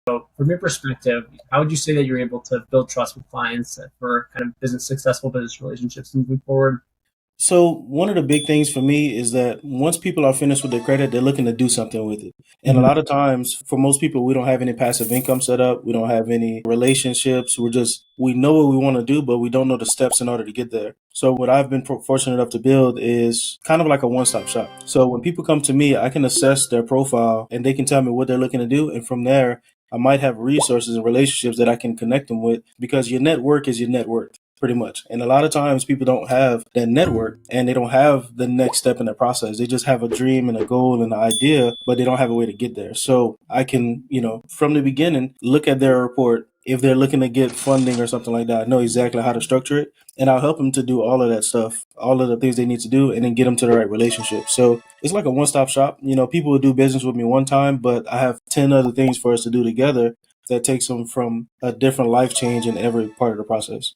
So, from your perspective, how would you say that you're able to build trust with clients for kind of successful business relationships moving forward? So one of the big things for me is that once people are finished with their credit, they're looking to do something with it. And a Mhm. lot of times, for most people, we don't have any passive income set up. We don't have any relationships. We know what we want to do, but we don't know the steps in order to get there. So what I've been fortunate enough to build is kind of like a one-stop shop. So when people come to me, I can assess their profile and they can tell me what they're looking to do. And from there, I might have resources and relationships that I can connect them with because your network is your net worth pretty much. And a lot of times people don't have that network and they don't have the next step in the process. They just have a dream and a goal and an idea, but they don't have a way to get there. So I can, from the beginning, look at their report. If they're looking to get funding or something like that, I know exactly how to structure it. And I'll help them to do all of that stuff, all of the things they need to do, and then get them to the right relationship. So it's like a one stop shop. People will do business with me one time, but I have 10 other things for us to do together that takes them from a different life change in every part of the process.